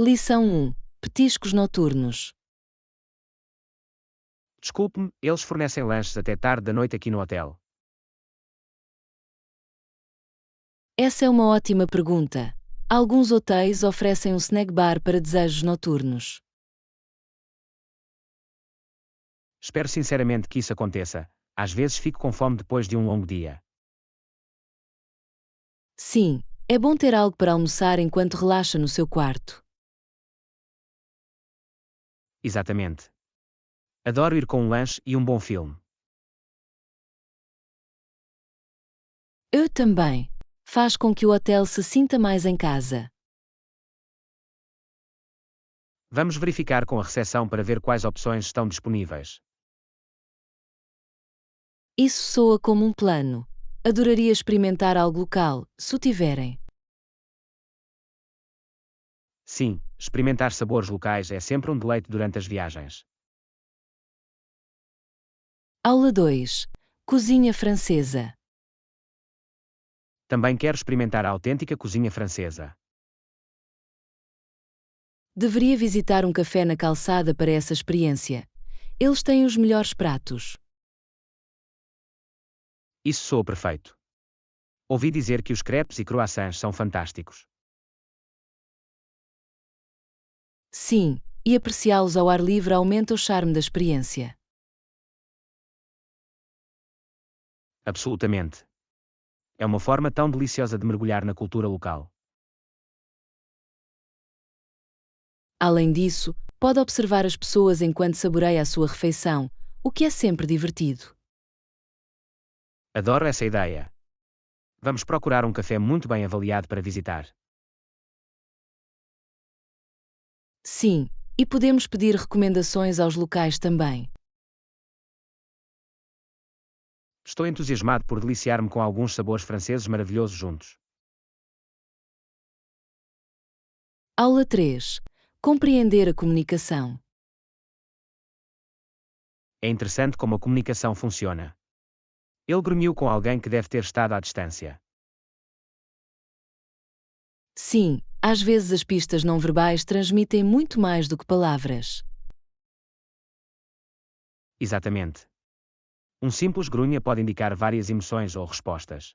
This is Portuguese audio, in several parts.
Lição 1. Petiscos noturnos. Desculpe-me, eles fornecem lanches até tarde da noite aqui no hotel. Essa é uma ótima pergunta. Alguns hotéis oferecem um snack bar para desejos noturnos. Espero sinceramente que isso aconteça. Às vezes fico com fome depois de um longo dia. Sim, é bom ter algo para almoçar enquanto relaxa no seu quarto. Exatamente. Adoro ir com um lanche e um bom filme. Eu também. Faz com que o hotel se sinta mais em casa. Vamos verificar com a recepção para ver quais opções estão disponíveis. Isso soa como um plano. Adoraria experimentar algo local, se o tiverem. Sim, experimentar sabores locais é sempre um deleite durante as viagens. Aula 2. Cozinha francesa. Também quero experimentar a autêntica cozinha francesa. Deveria visitar um café na calçada para essa experiência. Eles têm os melhores pratos. Isso soa perfeito. Ouvi dizer que os crepes e croissants são fantásticos. Sim, e apreciá-los ao ar livre aumenta o charme da experiência. Absolutamente. É uma forma tão deliciosa de mergulhar na cultura local. Além disso, pode observar as pessoas enquanto saboreia a sua refeição, o que é sempre divertido. Adoro essa ideia. Vamos procurar um café muito bem avaliado para visitar. Sim, e podemos pedir recomendações aos locais também. Estou entusiasmado por deliciar-me com alguns sabores franceses maravilhosos juntos. Aula 3. Compreender a comunicação. É interessante como a comunicação funciona. Ele grunhiu com alguém que deve ter estado à distância. Sim, às vezes as pistas não verbais transmitem muito mais do que palavras. Exatamente. Um simples grunha pode indicar várias emoções ou respostas.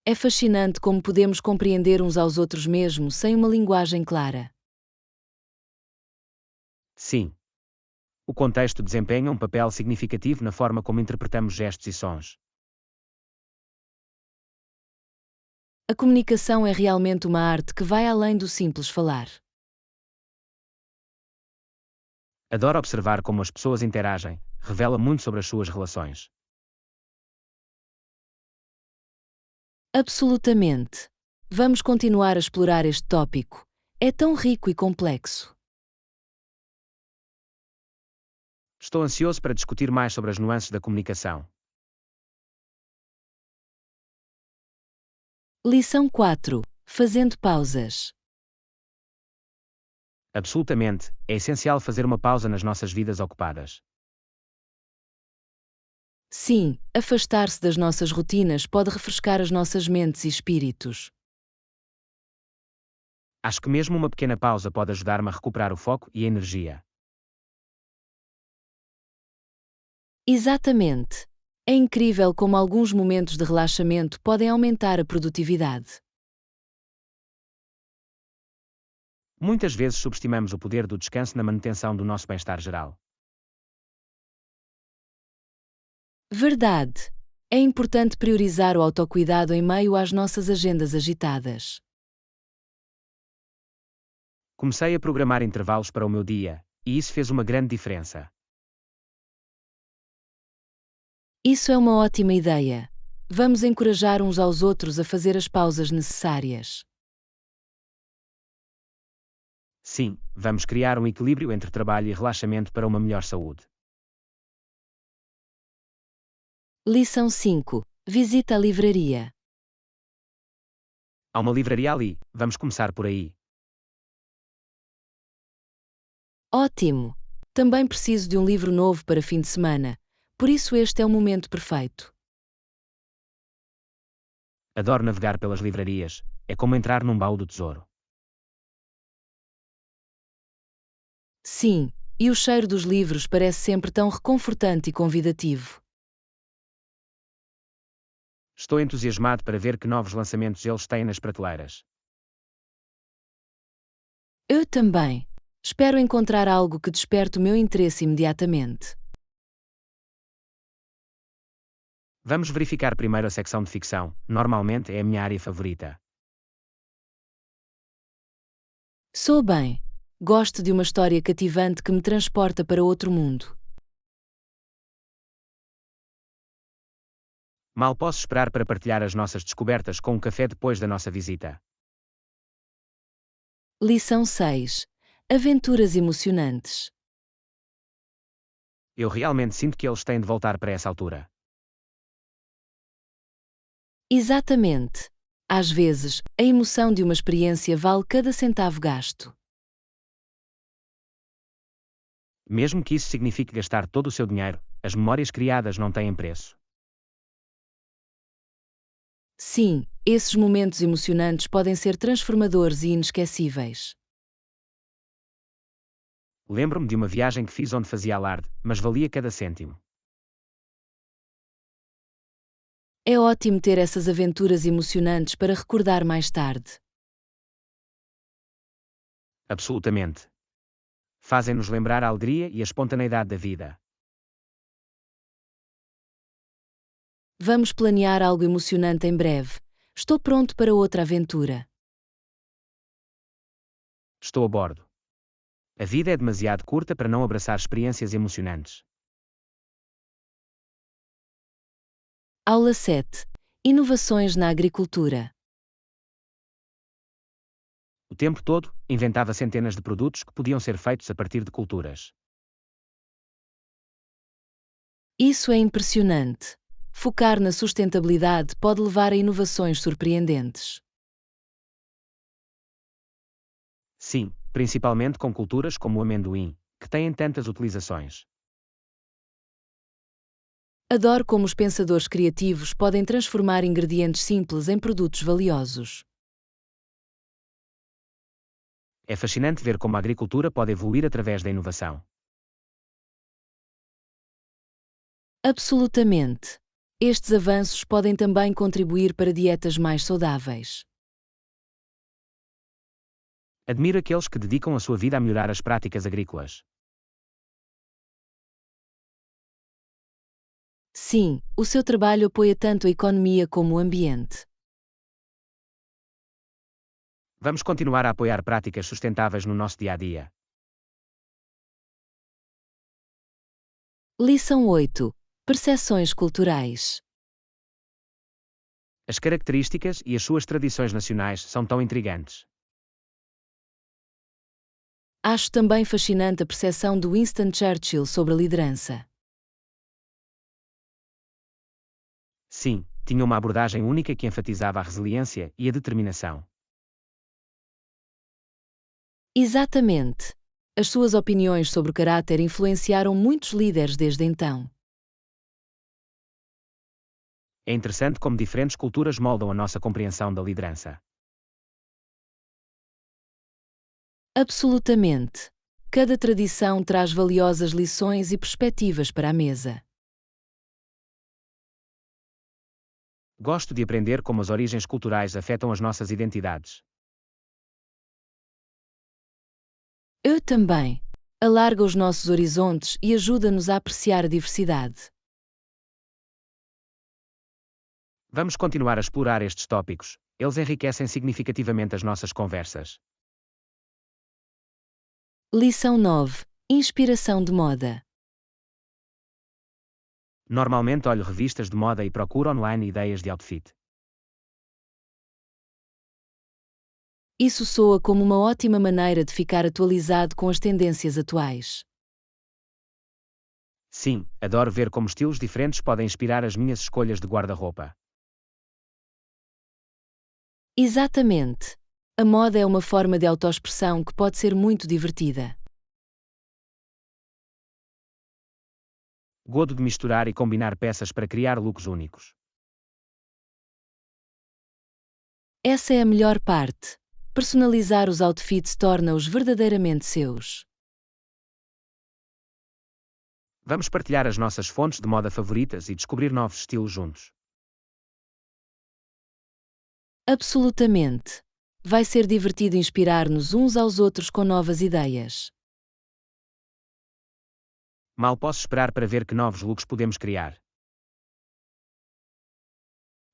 É fascinante como podemos compreender uns aos outros mesmo sem uma linguagem clara. Sim. O contexto desempenha um papel significativo na forma como interpretamos gestos e sons. A comunicação é realmente uma arte que vai além do simples falar. Adoro observar como as pessoas interagem, revela muito sobre as suas relações. Absolutamente. Vamos continuar a explorar este tópico. É tão rico e complexo. Estou ansioso para discutir mais sobre as nuances da comunicação. Lição 4. Fazendo pausas. Absolutamente, é essencial fazer uma pausa nas nossas vidas ocupadas. Sim, afastar-se das nossas rotinas pode refrescar as nossas mentes e espíritos. Acho que mesmo uma pequena pausa pode ajudar-me a recuperar o foco e a energia. Exatamente. É incrível como alguns momentos de relaxamento podem aumentar a produtividade. Muitas vezes subestimamos o poder do descanso na manutenção do nosso bem-estar geral. Verdade. É importante priorizar o autocuidado em meio às nossas agendas agitadas. Comecei a programar intervalos para o meu dia, e isso fez uma grande diferença. Isso é uma ótima ideia. Vamos encorajar uns aos outros a fazer as pausas necessárias. Sim, vamos criar um equilíbrio entre trabalho e relaxamento para uma melhor saúde. Lição 5. Visita a livraria. Há uma livraria ali, vamos começar por aí. Ótimo! Também preciso de um livro novo para fim de semana, por isso este é o momento perfeito. Adoro navegar pelas livrarias, É como entrar num baú do tesouro. Sim, e o cheiro dos livros parece sempre tão reconfortante e convidativo. Estou entusiasmado para ver que novos lançamentos eles têm nas prateleiras. Eu também. Espero encontrar algo que desperte o meu interesse imediatamente. Vamos verificar primeiro a secção de ficção, normalmente é a minha área favorita. Sou bem. Gosto de uma história cativante que me transporta para outro mundo. Mal posso esperar para partilhar as nossas descobertas com um café depois da nossa visita. Lição 6. Aventuras emocionantes. Eu realmente sinto que eles têm de voltar para essa altura. Exatamente. Às vezes, a emoção de uma experiência vale cada centavo gasto. Mesmo que isso signifique gastar todo o seu dinheiro, as memórias criadas não têm preço. Sim, esses momentos emocionantes podem ser transformadores e inesquecíveis. Lembro-me de uma viagem que fiz onde fazia alarde, mas valia cada cêntimo. É ótimo ter essas aventuras emocionantes para recordar mais tarde. Absolutamente. Fazem-nos lembrar a alegria e a espontaneidade da vida. Vamos planear algo emocionante em breve. Estou pronto para outra aventura. Estou a bordo. A vida é demasiado curta para não abraçar experiências emocionantes. Aula 7. Inovações na agricultura. O tempo todo, inventava centenas de produtos que podiam ser feitos a partir de culturas. Isso é impressionante. Focar na sustentabilidade pode levar a inovações surpreendentes. Sim, principalmente com culturas como o amendoim, que têm tantas utilizações. Adoro como os pensadores criativos podem transformar ingredientes simples em produtos valiosos. É fascinante ver como a agricultura pode evoluir através da inovação. Absolutamente. Estes avanços podem também contribuir para dietas mais saudáveis. Admiro aqueles que dedicam a sua vida a melhorar as práticas agrícolas. Sim, o seu trabalho apoia tanto a economia como o ambiente. Vamos continuar a apoiar práticas sustentáveis no nosso dia a dia. Lição 8. Percepções culturais. As características e as suas tradições nacionais são tão intrigantes. Acho também fascinante a percepção de Winston Churchill sobre a liderança. Sim, tinha uma abordagem única que enfatizava a resiliência e a determinação. Exatamente. As suas opiniões sobre o caráter influenciaram muitos líderes desde então. É interessante como diferentes culturas moldam a nossa compreensão da liderança. Absolutamente. Cada tradição traz valiosas lições e perspectivas para a mesa. Gosto de aprender como as origens culturais afetam as nossas identidades. Eu também. Alarga os nossos horizontes e ajuda-nos a apreciar a diversidade. Vamos continuar a explorar estes tópicos, eles enriquecem significativamente as nossas conversas. Lição 9. Inspiração de moda. Normalmente olho revistas de moda e procuro online ideias de outfit. Isso soa como uma ótima maneira de ficar atualizado com as tendências atuais. Sim, adoro ver como estilos diferentes podem inspirar as minhas escolhas de guarda-roupa. Exatamente. A moda é uma forma de autoexpressão que pode ser muito divertida. Gosto de misturar e combinar peças para criar looks únicos. Essa é a melhor parte. Personalizar os outfits torna-os verdadeiramente seus. Vamos partilhar as nossas fontes de moda favoritas e descobrir novos estilos juntos. Absolutamente. Vai ser divertido inspirar-nos uns aos outros com novas ideias. Mal posso esperar para ver que novos looks podemos criar.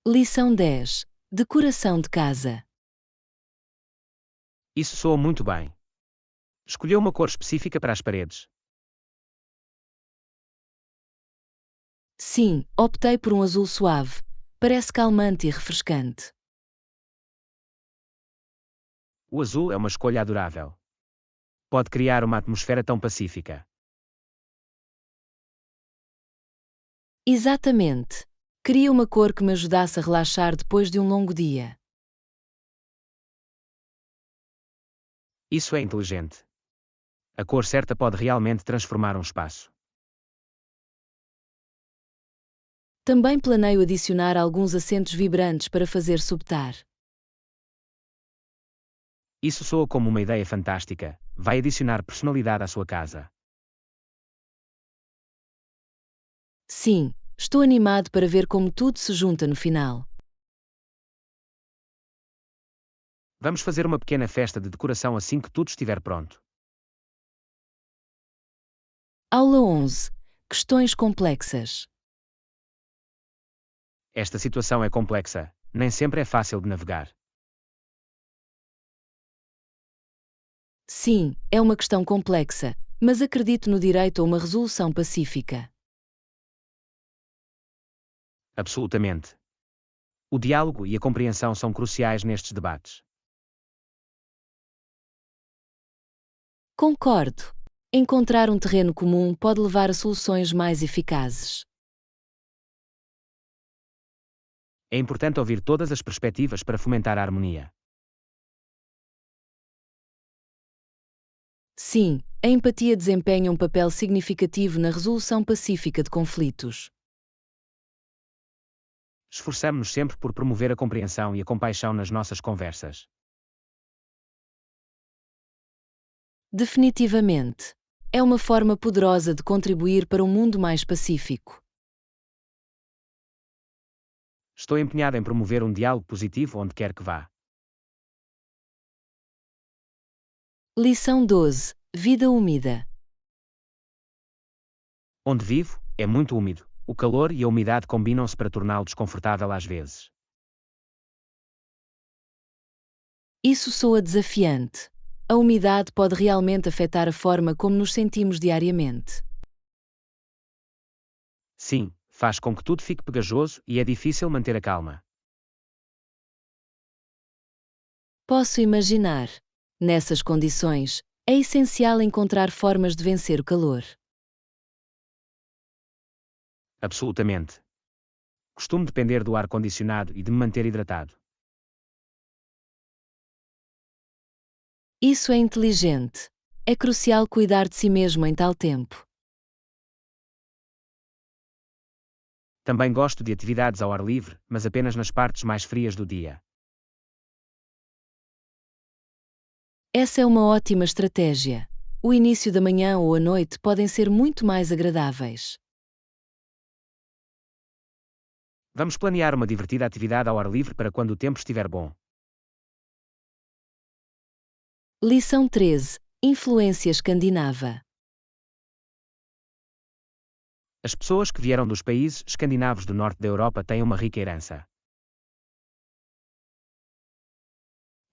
Lição 10. Decoração de casa. Isso soa muito bem. Escolheu uma cor específica para as paredes. Sim, optei por um azul suave. Parece calmante e refrescante. O azul é uma escolha adorável. Pode criar uma atmosfera tão pacífica. Exatamente. Queria uma cor que me ajudasse a relaxar depois de um longo dia. Isso é inteligente. A cor certa pode realmente transformar um espaço. Também planeio adicionar alguns acentos vibrantes para fazer subtar. Isso soa como uma ideia fantástica. Vai adicionar personalidade à sua casa. Sim, estou animado para ver como tudo se junta no final. Vamos fazer uma pequena festa de decoração assim que tudo estiver pronto. Aula 11. Questões complexas. Esta situação é complexa, nem sempre é fácil de navegar. Sim, é uma questão complexa, mas acredito no direito a uma resolução pacífica. Absolutamente. O diálogo e a compreensão são cruciais nestes debates. Concordo. Encontrar um terreno comum pode levar a soluções mais eficazes. É importante ouvir todas as perspectivas para fomentar a harmonia. Sim, a empatia desempenha um papel significativo na resolução pacífica de conflitos. Esforçamo-nos sempre por promover a compreensão e a compaixão nas nossas conversas. Definitivamente. É uma forma poderosa de contribuir para um mundo mais pacífico. Estou empenhado em promover um diálogo positivo onde quer que vá. Lição 12. Vida úmida. Onde vivo, é muito úmido. O calor e a umidade combinam-se para torná-lo desconfortável às vezes. Isso soa desafiante. A umidade pode realmente afetar a forma como nos sentimos diariamente. Sim, faz com que tudo fique pegajoso e é difícil manter a calma. Posso imaginar. Nessas condições, é essencial encontrar formas de vencer o calor. Absolutamente. Costumo depender do ar-condicionado e de me manter hidratado. Isso é inteligente. É crucial cuidar de si mesmo em tal tempo. Também gosto de atividades ao ar livre, mas apenas nas partes mais frias do dia. Essa é uma ótima estratégia. O início da manhã ou a noite podem ser muito mais agradáveis. Vamos planear uma divertida atividade ao ar livre para quando o tempo estiver bom. Lição 13. Influência escandinava. As pessoas que vieram dos países escandinavos do norte da Europa têm uma rica herança.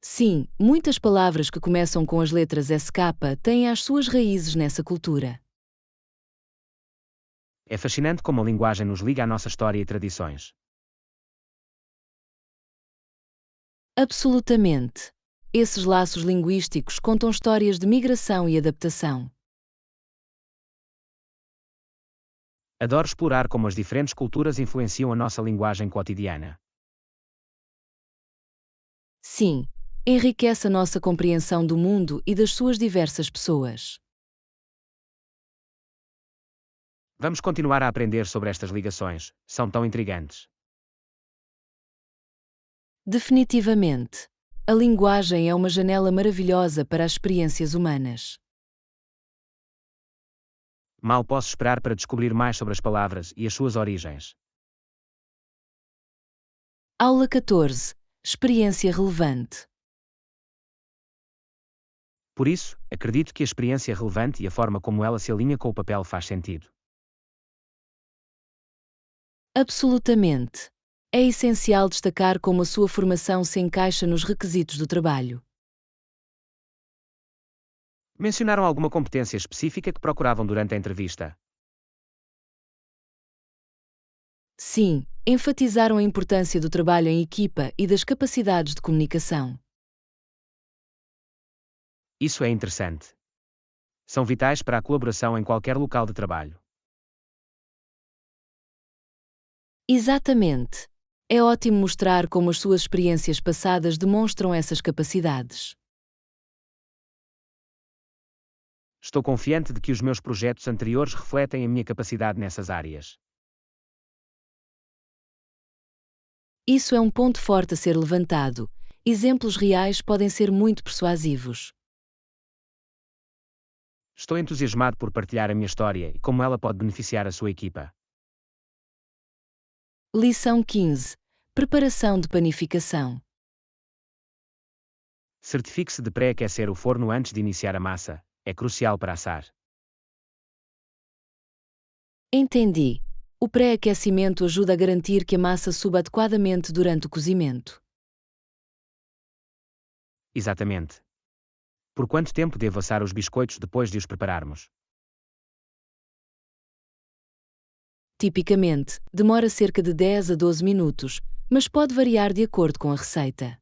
Sim, muitas palavras que começam com as letras SK têm as suas raízes nessa cultura. É fascinante como a linguagem nos liga à nossa história e tradições. Absolutamente. Esses laços linguísticos contam histórias de migração e adaptação. Adoro explorar como as diferentes culturas influenciam a nossa linguagem cotidiana. Sim, enriquece a nossa compreensão do mundo e das suas diversas pessoas. Vamos continuar a aprender sobre estas ligações, são tão intrigantes. Definitivamente. A linguagem é uma janela maravilhosa para as experiências humanas. Mal posso esperar para descobrir mais sobre as palavras e as suas origens. Aula 14. Experiência relevante. Por isso, acredito que a experiência é relevante e a forma como ela se alinha com o papel faz sentido. Absolutamente. É essencial destacar como a sua formação se encaixa nos requisitos do trabalho. Mencionaram alguma competência específica que procuravam durante a entrevista? Sim, enfatizaram a importância do trabalho em equipa e das capacidades de comunicação. Isso é interessante. São vitais para a colaboração em qualquer local de trabalho. Exatamente. É ótimo mostrar como as suas experiências passadas demonstram essas capacidades. Estou confiante de que os meus projetos anteriores refletem a minha capacidade nessas áreas. Isso é um ponto forte a ser levantado. Exemplos reais podem ser muito persuasivos. Estou entusiasmado por partilhar a minha história e como ela pode beneficiar a sua equipa. Lição 15. Preparação de panificação. Certifique-se de pré-aquecer o forno antes de iniciar a massa. É crucial para assar. Entendi. O pré-aquecimento ajuda a garantir que a massa suba adequadamente durante o cozimento. Exatamente. Por quanto tempo devo assar os biscoitos depois de os prepararmos? Tipicamente, demora cerca de 10 a 12 minutos, mas pode variar de acordo com a receita.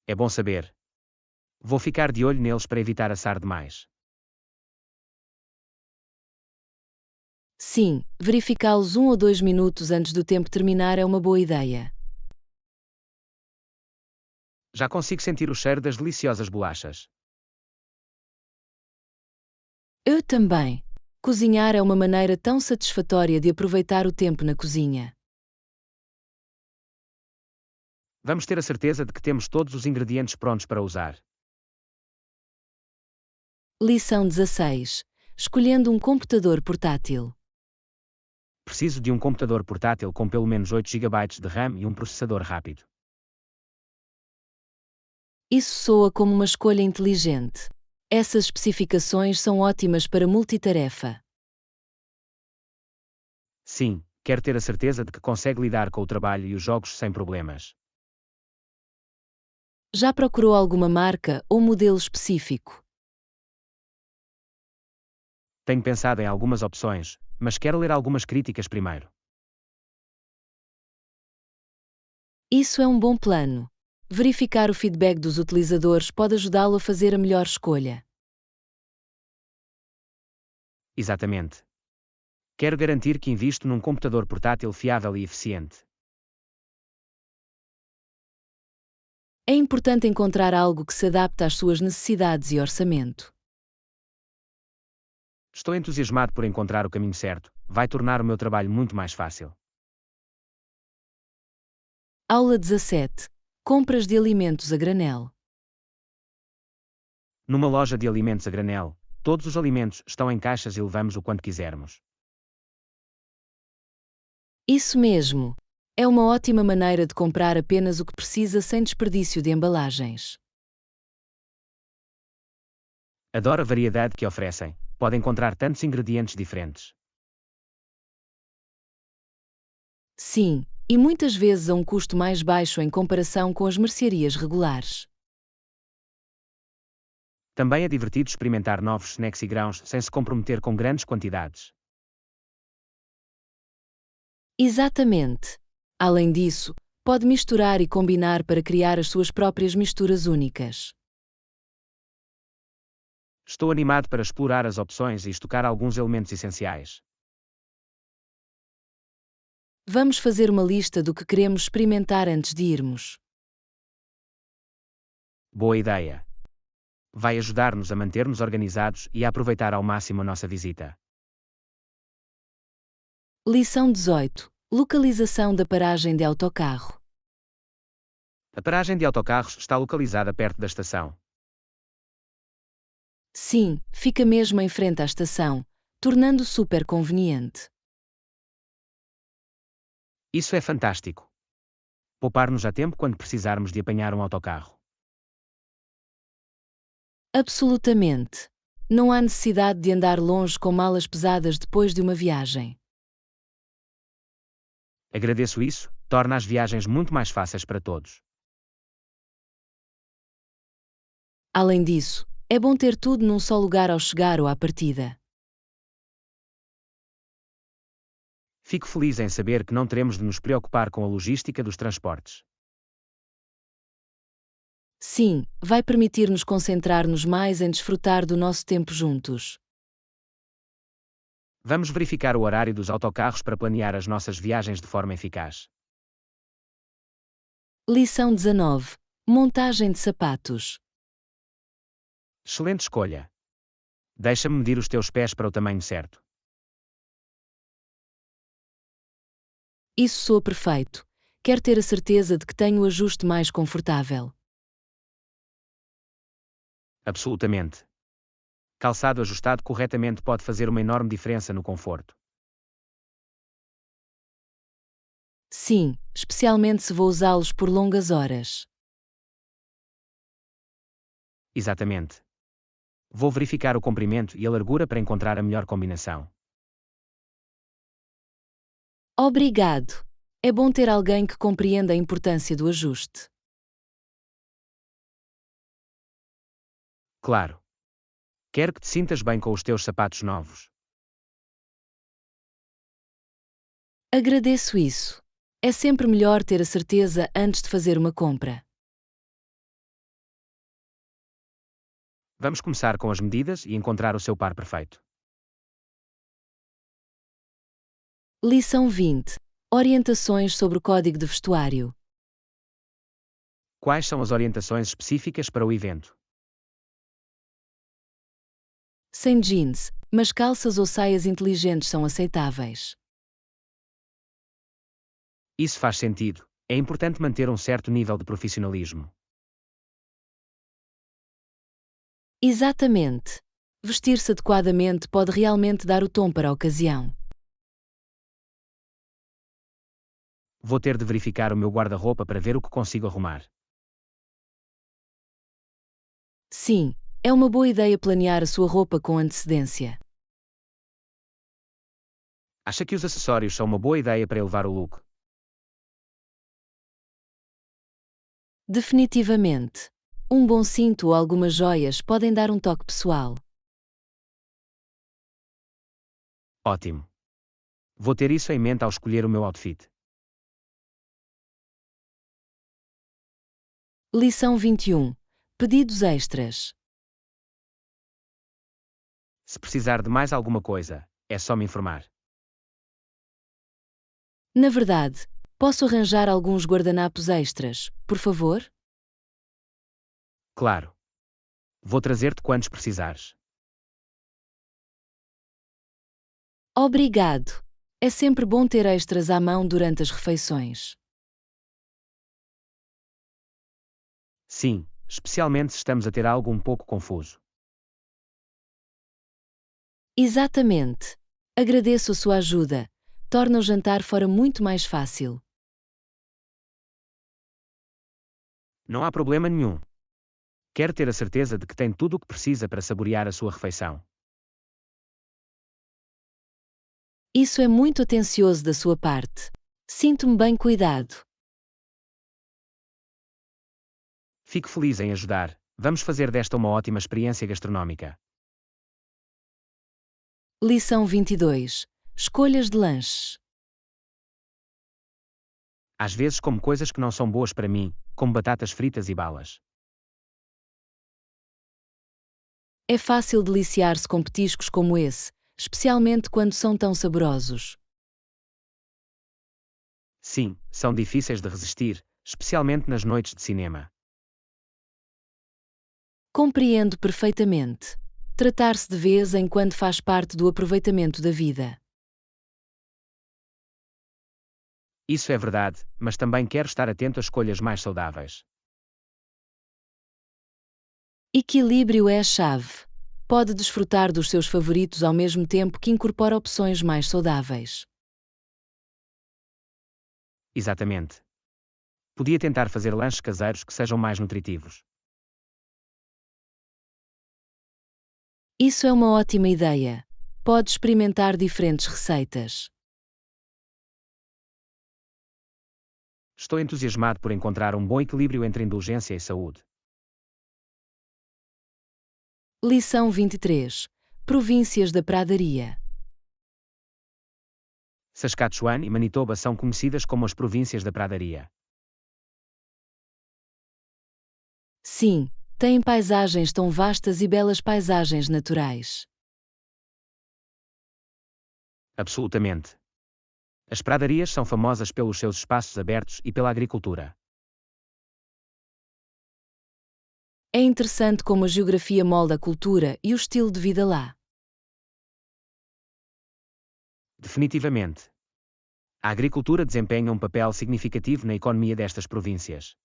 É bom saber. Vou ficar de olho neles para evitar assar demais. Sim, verificá-los 1 ou 2 minutos antes do tempo terminar é uma boa ideia. Já consigo sentir o cheiro das deliciosas bolachas. Eu também. Cozinhar é uma maneira tão satisfatória de aproveitar o tempo na cozinha. Vamos ter a certeza de que temos todos os ingredientes prontos para usar. Lição 16. Escolhendo um computador portátil. Preciso de um computador portátil com pelo menos 8 GB de RAM e um processador rápido. Isso soa como uma escolha inteligente. Essas especificações são ótimas para multitarefa. Sim, quero ter a certeza de que consegue lidar com o trabalho e os jogos sem problemas. Já procurou alguma marca ou modelo específico? Tenho pensado em algumas opções, mas quero ler algumas críticas primeiro. Isso é um bom plano. Verificar o feedback dos utilizadores pode ajudá-lo a fazer a melhor escolha. Exatamente. Quero garantir que invisto num computador portátil fiável e eficiente. É importante encontrar algo que se adapte às suas necessidades e orçamento. Estou entusiasmado por encontrar o caminho certo. Vai tornar o meu trabalho muito mais fácil. Aula 17. Compras de alimentos a granel. Numa loja de alimentos a granel, todos os alimentos estão em caixas e levamos o quanto quisermos. Isso mesmo. É uma ótima maneira de comprar apenas o que precisa sem desperdício de embalagens. Adoro a variedade que oferecem. Pode encontrar tantos ingredientes diferentes. Sim, e muitas vezes a um custo mais baixo em comparação com as mercearias regulares. Também é divertido experimentar novos snacks e grãos sem se comprometer com grandes quantidades. Exatamente. Além disso, pode misturar e combinar para criar as suas próprias misturas únicas. Estou animado para explorar as opções e estocar alguns elementos essenciais. Vamos fazer uma lista do que queremos experimentar antes de irmos. Boa ideia. Vai ajudar-nos a manter-nos organizados e a aproveitar ao máximo a nossa visita. Lição 18. Localização da paragem de autocarro. A paragem de autocarros está localizada perto da estação. Sim, fica mesmo em frente à estação, tornando super conveniente. Isso é fantástico. Poupar-nos a tempo quando precisarmos de apanhar um autocarro. Absolutamente. Não há necessidade de andar longe com malas pesadas depois de uma viagem. Agradeço isso, torna as viagens muito mais fáceis para todos. Além disso, é bom ter tudo num só lugar ao chegar ou à partida. Fico feliz em saber que não teremos de nos preocupar com a logística dos transportes. Sim, vai permitir-nos concentrar-nos mais em desfrutar do nosso tempo juntos. Vamos verificar o horário dos autocarros para planear as nossas viagens de forma eficaz. Lição 19. Montagem de sapatos. Excelente escolha. Deixa-me medir os teus pés para o tamanho certo. Isso soa perfeito. Quero ter a certeza de que tenho o ajuste mais confortável. Absolutamente. Calçado ajustado corretamente pode fazer uma enorme diferença no conforto. Sim, especialmente se vou usá-los por longas horas. Exatamente. Vou verificar o comprimento e a largura para encontrar a melhor combinação. Obrigado. É bom ter alguém que compreenda a importância do ajuste. Claro. Quero que te sintas bem com os teus sapatos novos. Agradeço isso. É sempre melhor ter a certeza antes de fazer uma compra. Vamos começar com as medidas e encontrar o seu par perfeito. Lição 20. Orientações sobre o código de vestuário. Quais são as orientações específicas para o evento? Sem jeans, mas calças ou saias inteligentes são aceitáveis. Isso faz sentido. É importante manter um certo nível de profissionalismo. Exatamente. Vestir-se adequadamente pode realmente dar o tom para a ocasião. Vou ter de verificar o meu guarda-roupa para ver o que consigo arrumar. Sim, é uma boa ideia planear a sua roupa com antecedência. Acha que os acessórios são uma boa ideia para elevar o look? Definitivamente. Um bom cinto ou algumas joias podem dar um toque pessoal. Ótimo. Vou ter isso em mente ao escolher o meu outfit. Lição 21. Pedidos extras. Se precisar de mais alguma coisa, é só me informar. Na verdade, posso arranjar alguns guardanapos extras, por favor? Claro. Vou trazer-te quantos precisares. Obrigado. É sempre bom ter extras à mão durante as refeições. Sim, especialmente se estamos a ter algo um pouco confuso. Exatamente. Agradeço a sua ajuda. Torna o jantar fora muito mais fácil. Não há problema nenhum. Quero ter a certeza de que tem tudo o que precisa para saborear a sua refeição. Isso é muito atencioso da sua parte. Sinto-me bem cuidado. Fico feliz em ajudar. Vamos fazer desta uma ótima experiência gastronómica. Lição 22. Escolhas de lanches. Às vezes como coisas que não são boas para mim, como batatas fritas e balas. É fácil deliciar-se com petiscos como esse, especialmente quando são tão saborosos. Sim, são difíceis de resistir, especialmente nas noites de cinema. Compreendo perfeitamente. Tratar-se de vez em quando faz parte do aproveitamento da vida. Isso é verdade, mas também quero estar atento a escolhas mais saudáveis. Equilíbrio é a chave. Pode desfrutar dos seus favoritos ao mesmo tempo que incorpora opções mais saudáveis. Exatamente. Podia tentar fazer lanches caseiros que sejam mais nutritivos. Isso é uma ótima ideia. Pode experimentar diferentes receitas. Estou entusiasmado por encontrar um bom equilíbrio entre indulgência e saúde. Lição 23. Províncias da Pradaria. Saskatchewan e Manitoba são conhecidas como as províncias da pradaria. Sim, têm paisagens tão vastas e belas paisagens naturais. Absolutamente. As pradarias são famosas pelos seus espaços abertos e pela agricultura. É interessante como a geografia molda a cultura e o estilo de vida lá. Definitivamente. A agricultura desempenha um papel significativo na economia destas províncias.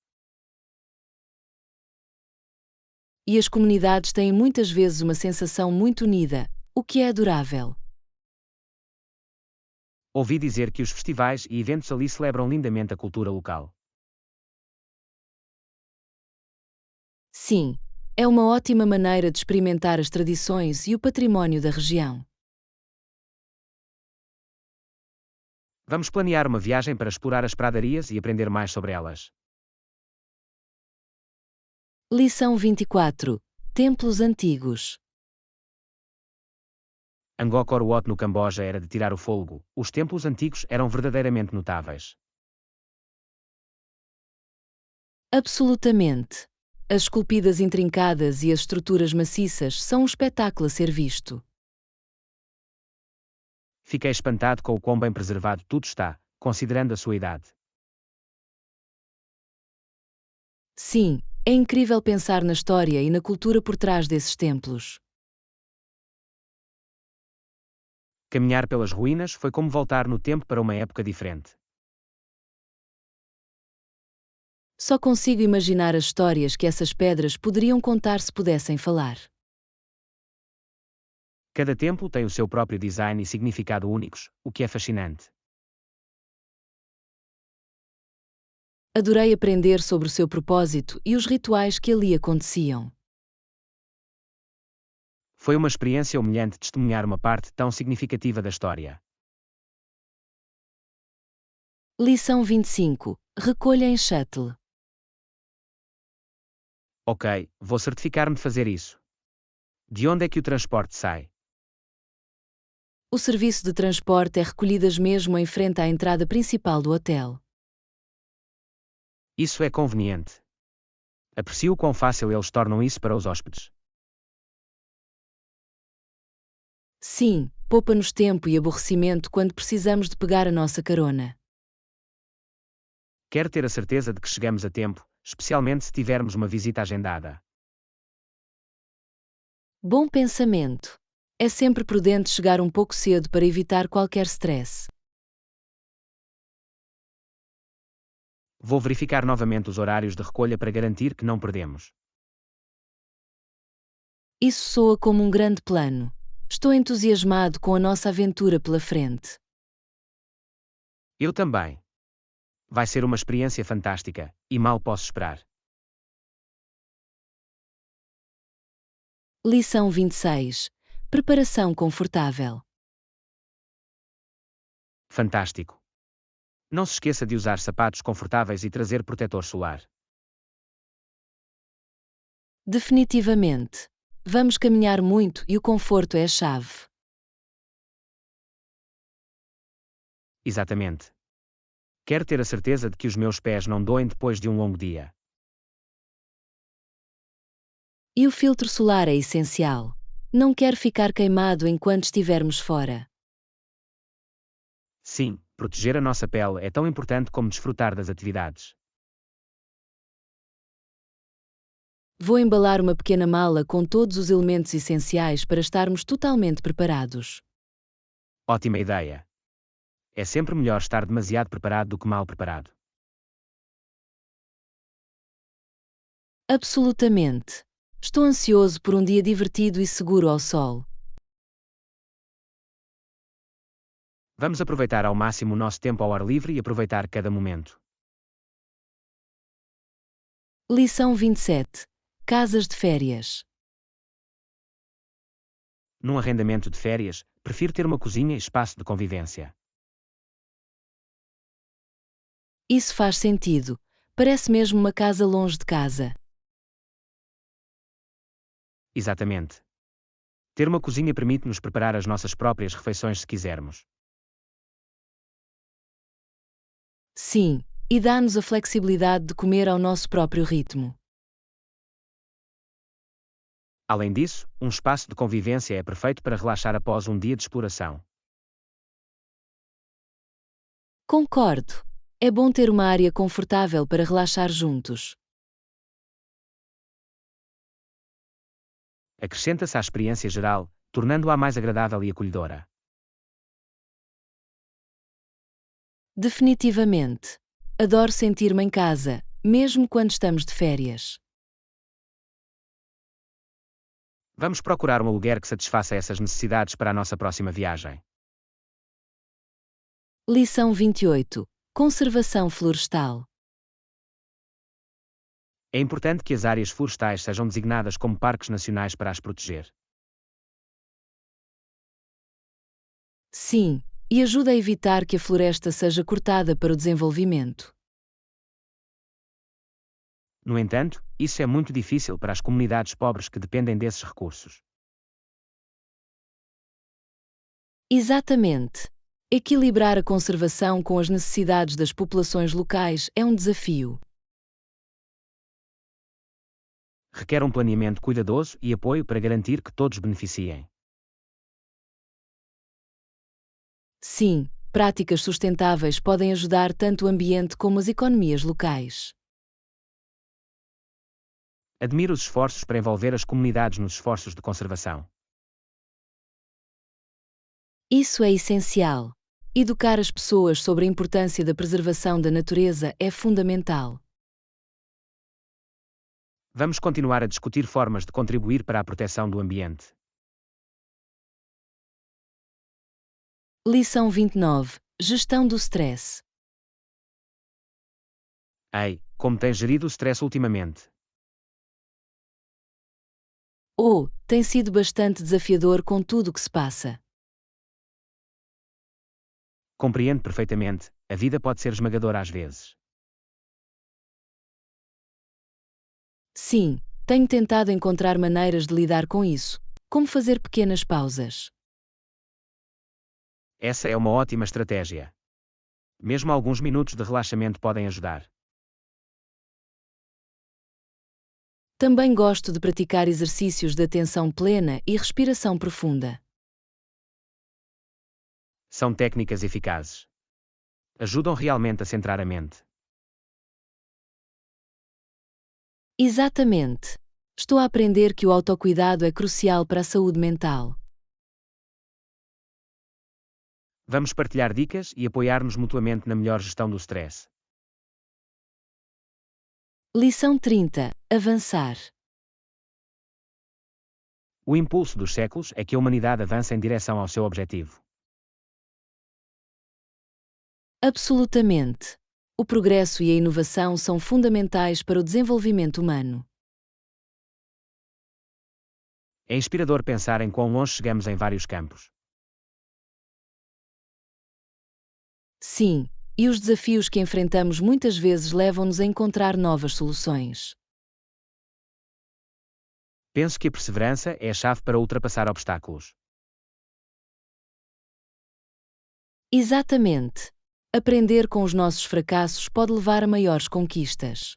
E as comunidades têm muitas vezes uma sensação muito unida, o que é adorável. Ouvi dizer que os festivais e eventos ali celebram lindamente a cultura local. Sim, é uma ótima maneira de experimentar as tradições e o património da região. Vamos planear uma viagem para explorar as pradarias e aprender mais sobre elas. Lição 24. Templos antigos. Angkor Wat no Camboja era de tirar o fôlego. Os templos antigos eram verdadeiramente notáveis. Absolutamente. As esculpidas intrincadas e as estruturas maciças são um espetáculo a ser visto. Fiquei espantado com o quão bem preservado tudo está, considerando a sua idade. Sim, é incrível pensar na história e na cultura por trás desses templos. Caminhar pelas ruínas foi como voltar no tempo para uma época diferente. Só consigo imaginar as histórias que essas pedras poderiam contar se pudessem falar. Cada templo tem o seu próprio design e significado únicos, o que é fascinante. Adorei aprender sobre o seu propósito e os rituais que ali aconteciam. Foi uma experiência humilhante testemunhar uma parte tão significativa da história. Lição 25. Recolha em shuttle. Ok, vou certificar-me de fazer isso. De onde é que o transporte sai? O serviço de transporte é recolhidas mesmo em frente à entrada principal do hotel. Isso é conveniente. Aprecio quão fácil eles tornam isso para os hóspedes. Sim, poupa-nos tempo e aborrecimento quando precisamos de pegar a nossa carona. Quero ter a certeza de que chegamos a tempo, especialmente se tivermos uma visita agendada. Bom pensamento. É sempre prudente chegar um pouco cedo para evitar qualquer stress. Vou verificar novamente os horários de recolha para garantir que não perdemos. Isso soa como um grande plano. Estou entusiasmado com a nossa aventura pela frente. Eu também. Vai ser uma experiência fantástica, e mal posso esperar. Lição 26. Preparação confortável. Fantástico. Não se esqueça de usar sapatos confortáveis e trazer protetor solar. Definitivamente. Vamos caminhar muito e o conforto é a chave. Exatamente. Quero ter a certeza de que os meus pés não doem depois de um longo dia. E o filtro solar é essencial. Não quero ficar queimado enquanto estivermos fora. Sim, proteger a nossa pele é tão importante como desfrutar das atividades. Vou embalar uma pequena mala com todos os elementos essenciais para estarmos totalmente preparados. Ótima ideia. É sempre melhor estar demasiado preparado do que mal preparado. Absolutamente. Estou ansioso por um dia divertido e seguro ao sol. Vamos aproveitar ao máximo o nosso tempo ao ar livre e aproveitar cada momento. Lição 27. Casas de férias. Num arrendamento de férias, prefiro ter uma cozinha e espaço de convivência. Isso faz sentido. Parece mesmo uma casa longe de casa. Exatamente. Ter uma cozinha permite-nos preparar as nossas próprias refeições se quisermos. Sim, e dá-nos a flexibilidade de comer ao nosso próprio ritmo. Além disso, um espaço de convivência é perfeito para relaxar após um dia de exploração. Concordo. É bom ter uma área confortável para relaxar juntos. Acrescenta-se à experiência geral, tornando-a mais agradável e acolhedora. Definitivamente. Adoro sentir-me em casa, mesmo quando estamos de férias. Vamos procurar um aluguer que satisfaça essas necessidades para a nossa próxima viagem. Lição 28. Conservação florestal. É importante que as áreas florestais sejam designadas como parques nacionais para as proteger. Sim, e ajuda a evitar que a floresta seja cortada para o desenvolvimento. No entanto, isso é muito difícil para as comunidades pobres que dependem desses recursos. Exatamente. Equilibrar a conservação com as necessidades das populações locais é um desafio. Requer um planeamento cuidadoso e apoio para garantir que todos beneficiem. Sim, práticas sustentáveis podem ajudar tanto o ambiente como as economias locais. Admiro os esforços para envolver as comunidades nos esforços de conservação. Isso é essencial. Educar as pessoas sobre a importância da preservação da natureza é fundamental. Vamos continuar a discutir formas de contribuir para a proteção do ambiente. Lição 29. Gestão do stress. Ei, como tens gerido o stress ultimamente? Tem sido bastante desafiador com tudo o que se passa. Compreendo perfeitamente, a vida pode ser esmagadora às vezes. Sim, tenho tentado encontrar maneiras de lidar com isso, como fazer pequenas pausas. Essa é uma ótima estratégia. Mesmo alguns minutos de relaxamento podem ajudar. Também gosto de praticar exercícios de atenção plena e respiração profunda. São técnicas eficazes. Ajudam realmente a centrar a mente. Exatamente. Estou a aprender que o autocuidado é crucial para a saúde mental. Vamos partilhar dicas e apoiar-nos mutuamente na melhor gestão do stress. Lição 30. Avançar. O impulso dos séculos é que a humanidade avance em direção ao seu objetivo. Absolutamente. O progresso e a inovação são fundamentais para o desenvolvimento humano. É inspirador pensar em quão longe chegamos em vários campos. Sim, e os desafios que enfrentamos muitas vezes levam-nos a encontrar novas soluções. Penso que a perseverança é a chave para ultrapassar obstáculos. Exatamente. Aprender com os nossos fracassos pode levar a maiores conquistas.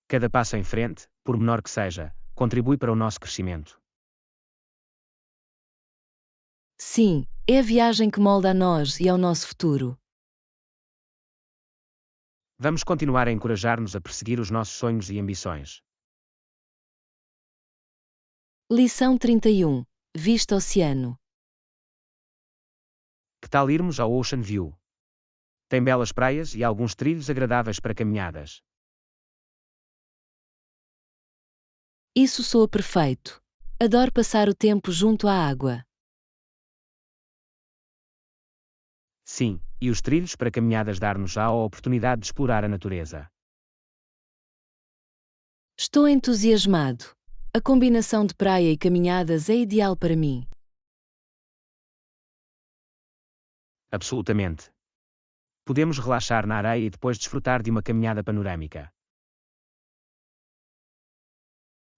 Cada passo em frente, por menor que seja, contribui para o nosso crescimento. Sim, é a viagem que molda a nós e ao nosso futuro. Vamos continuar a encorajar-nos a perseguir os nossos sonhos e ambições. Lição 31. Vista oceano. tal irmos ao Ocean View? Tem belas praias e alguns trilhos agradáveis para caminhadas. Isso soa perfeito. Adoro passar o tempo junto à água. Sim, e os trilhos para caminhadas dar-nos a oportunidade de explorar a natureza. Estou entusiasmado. A combinação de praia e caminhadas é ideal para mim. Absolutamente. Podemos relaxar na areia e depois desfrutar de uma caminhada panorâmica.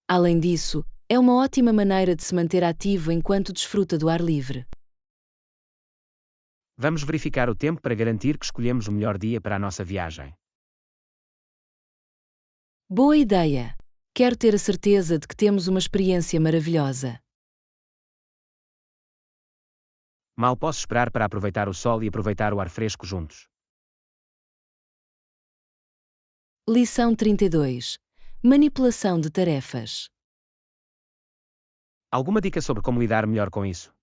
Além disso, é uma ótima maneira de se manter ativo enquanto desfruta do ar livre. Vamos verificar o tempo para garantir que escolhemos o melhor dia para a nossa viagem. Boa ideia! Quero ter a certeza de que temos uma experiência maravilhosa. Mal posso esperar para aproveitar o sol e aproveitar o ar fresco juntos. Lição 32. Manipulação de tarefas. Alguma dica sobre como lidar melhor com isso?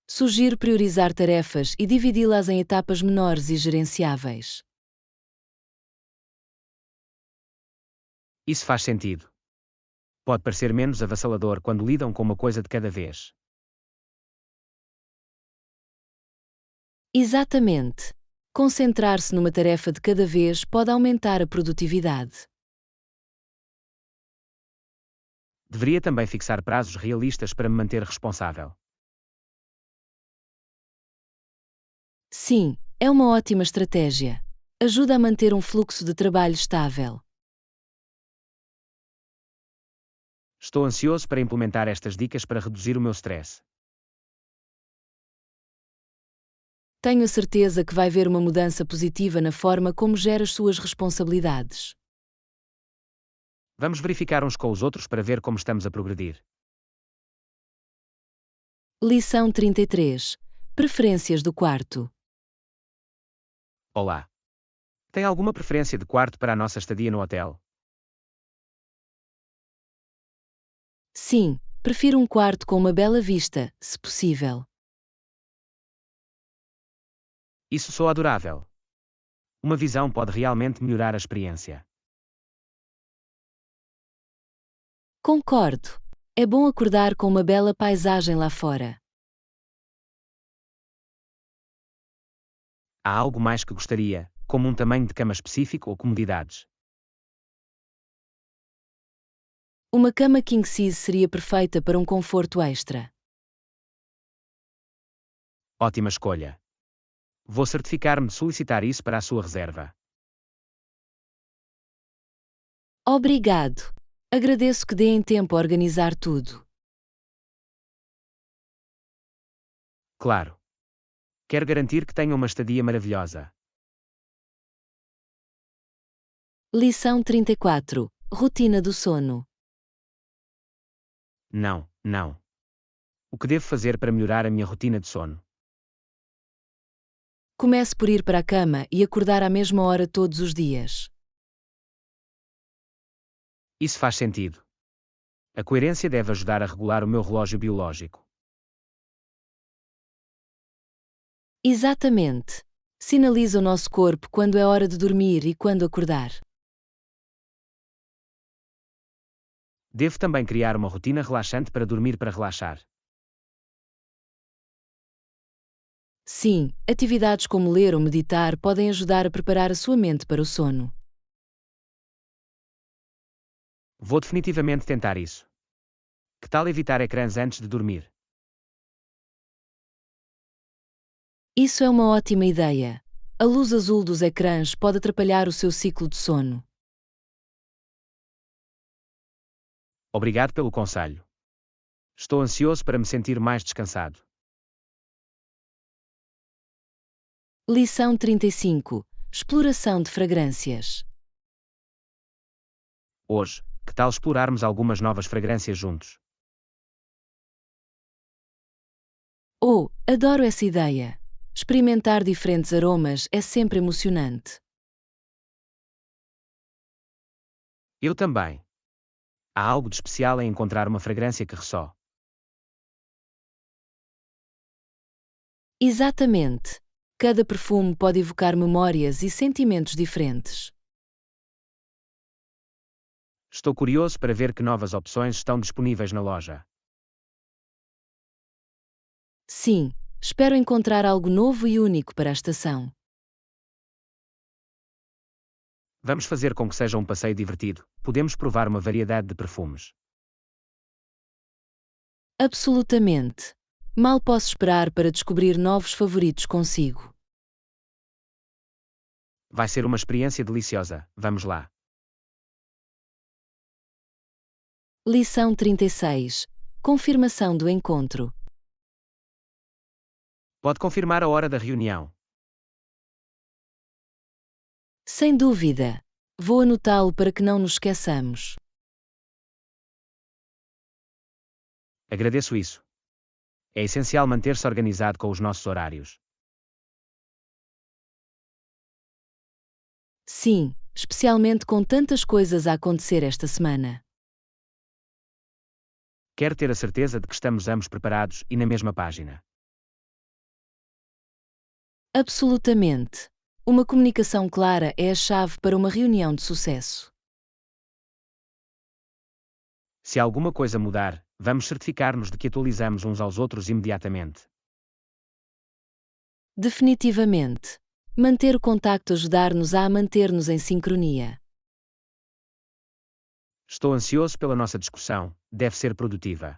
Sugiro priorizar tarefas e dividi-las em etapas menores e gerenciáveis. Isso faz sentido. Pode parecer menos avassalador quando lidam com uma coisa de cada vez. Exatamente. Concentrar-se numa tarefa de cada vez pode aumentar a produtividade. Deveria também fixar prazos realistas para me manter responsável. Sim, é uma ótima estratégia. Ajuda a manter um fluxo de trabalho estável. Estou ansioso para implementar estas dicas para reduzir o meu stress. Tenho a certeza que vai ver uma mudança positiva na forma como gera as suas responsabilidades. Vamos verificar uns com os outros para ver como estamos a progredir. Lição 33. Preferências do quarto. Olá. Tem alguma preferência de quarto para a nossa estadia no hotel? Sim, prefiro um quarto com uma bela vista, se possível. Isso soa adorável. Uma visão pode realmente melhorar a experiência. Concordo. É bom acordar com uma bela paisagem lá fora. Há algo mais que gostaria, como um tamanho de cama específico ou comodidades? Uma cama king size seria perfeita para um conforto extra. Ótima escolha. Vou certificar-me de solicitar isso para a sua reserva. Obrigado. Agradeço que deem tempo a organizar tudo. Claro. Quero garantir que tenha uma estadia maravilhosa. Lição 34. Rotina do sono. Não, não. O que devo fazer para melhorar a minha rotina de sono? Comece por ir para a cama e acordar à mesma hora todos os dias. Isso faz sentido. A coerência deve ajudar a regular o meu relógio biológico. Exatamente. Sinaliza o nosso corpo quando é hora de dormir e quando acordar. Devo também criar uma rotina relaxante para dormir para relaxar. Sim, atividades como ler ou meditar podem ajudar a preparar a sua mente para o sono. Vou definitivamente tentar isso. Que tal evitar ecrãs antes de dormir? Isso é uma ótima ideia. A luz azul dos ecrãs pode atrapalhar o seu ciclo de sono. Obrigado pelo conselho. Estou ansioso para me sentir mais descansado. Lição 35. Exploração de fragrâncias. Hoje, que tal explorarmos algumas novas fragrâncias juntos? Oh, adoro essa ideia! Experimentar diferentes aromas é sempre emocionante. Eu também. Há algo de especial em encontrar uma fragrância que ressoa. Exatamente. Cada perfume pode evocar memórias e sentimentos diferentes. Estou curioso para ver que novas opções estão disponíveis na loja. Sim, espero encontrar algo novo e único para a estação. Vamos fazer com que seja um passeio divertido. Podemos provar uma variedade de perfumes. Absolutamente. Mal posso esperar para descobrir novos favoritos consigo. Vai ser uma experiência deliciosa. Vamos lá. Lição 36. Confirmação do encontro. Pode confirmar a hora da reunião. Sem dúvida. Vou anotá-lo para que não nos esqueçamos. Agradeço isso. É essencial manter-se organizado com os nossos horários. Sim, especialmente com tantas coisas a acontecer esta semana. Quero ter a certeza de que estamos ambos preparados e na mesma página. Absolutamente. Uma comunicação clara é a chave para uma reunião de sucesso. Se alguma coisa mudar, vamos certificar-nos de que atualizamos uns aos outros imediatamente. Definitivamente. Manter o contacto ajudar-nos a manter-nos em sincronia. Estou ansioso pela nossa discussão, deve ser produtiva.